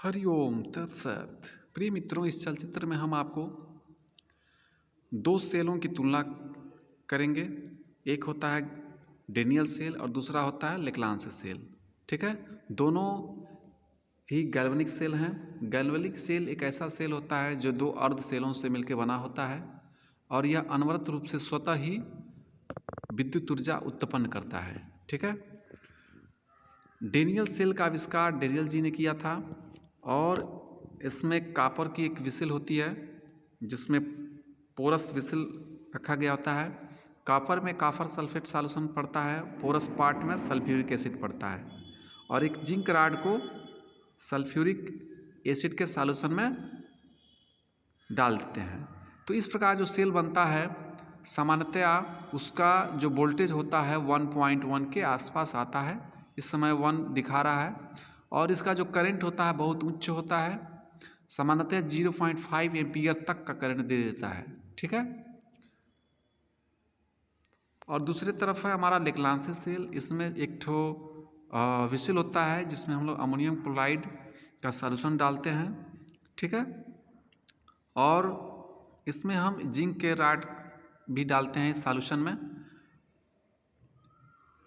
हरिओम तत्सत। प्रिय मित्रों, इस चलचित्र में हम आपको दो सेलों की तुलना करेंगे। एक होता है डेनियल सेल और दूसरा होता है लेक्लांस सेल। ठीक है, दोनों ही गैल्वेनिक सेल हैं। गैल्वेनिक सेल एक ऐसा सेल होता है जो दो अर्ध सेलों से मिलकर बना होता है और यह अनवरत रूप से स्वतः ही विद्युत ऊर्जा उत्पन्न करता है। ठीक है, डेनियल सेल का आविष्कार डेनियल जी ने किया था और इसमें कापर की एक विसिल होती है जिसमें पोरस विसिल रखा गया होता है। कापर में कापर सल्फेट सॉल्यूशन पड़ता है, पोरस पार्ट में सल्फ्यूरिक एसिड पड़ता है और एक जिंक राड को सल्फ्यूरिक एसिड के सॉल्यूशन में डाल देते हैं। तो इस प्रकार जो सेल बनता है सामान्यतया उसका जो वोल्टेज होता है 1.1 के आसपास आता है। इस समय 1 दिखा रहा है और इसका जो करंट होता है बहुत उच्च होता है, सामान्यतः 0.5 एम्पियर तक का करंट दे देता है। ठीक है, और दूसरी तरफ है हमारा लेक्लांस सेल। इसमें एक ठो विसिल होता है जिसमें हम लोग अमोनियम क्लोराइड का सॉल्यूशन डालते हैं। ठीक है, और इसमें हम जिंक के राड भी डालते हैं इस सॉल्यूशन में।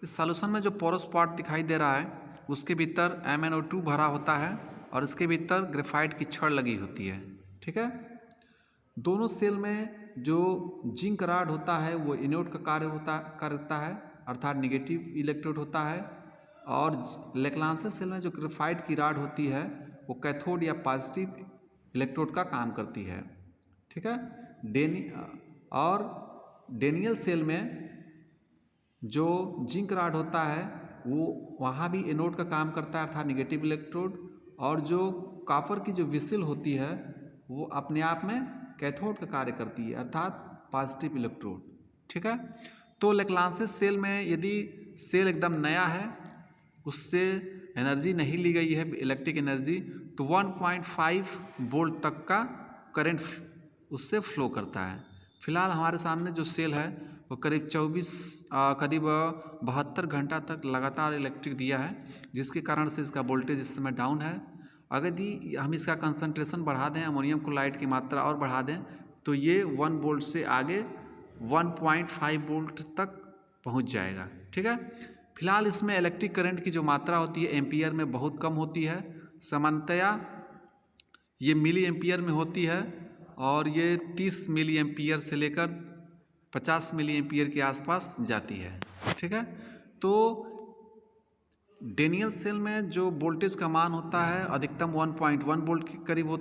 इस सॉल्यूशन में जो पोरस पार्ट दिखाई दे रहा है उसके भीतर MnO2 भरा होता है और इसके भीतर ग्रेफाइट की छड़ लगी होती है। ठीक है, दोनों सेल में जो जिंक राड होता है वो एनोड का कार्य करता है, अर्थात निगेटिव इलेक्ट्रोड होता है, और लेक्लांस सेल में जो ग्रेफाइट की राड होती है वो कैथोड या पॉजिटिव इलेक्ट्रोड का काम करती है। ठीक है, डेनियल सेल में जो जिंक राड होता है वो वहाँ भी एनोड का काम करता है, अर्थात निगेटिव इलेक्ट्रोड, और जो कॉपर की जो विसिल होती है वो अपने आप में कैथोड का कार्य करती है, अर्थात पॉजिटिव इलेक्ट्रोड। ठीक है, तो लेक्लांस सेल में यदि सेल एकदम नया है, उससे एनर्जी नहीं ली गई है इलेक्ट्रिक एनर्जी, तो 1.5 वोल्ट तक का करंट उससे फ्लो करता है। फिलहाल हमारे सामने जो सेल है वो करीब 72 घंटा तक लगातार इलेक्ट्रिक दिया है, जिसके कारण से इसका वोल्टेज इस समय डाउन है। अगर यदि हम इसका कंसंट्रेशन बढ़ा दें, अमोनियम क्लोराइड की मात्रा और बढ़ा दें, तो ये 1 वोल्ट से आगे 1.5 वोल्ट तक पहुंच जाएगा। ठीक है, फिलहाल इसमें इलेक्ट्रिक करंट की जो मात्रा होती है एम्पियर में बहुत कम होती है। सामान्यतया ये मिली एम्पियर में होती है और ये 30 मिली एम्पियर से लेकर 50 मिली एम्पियर के आसपास जाती है। ठीक है, तो डेनियल सेल में जो वोल्टेज का मान होता है अधिकतम 1.1 वोल्ट के करीब होता है।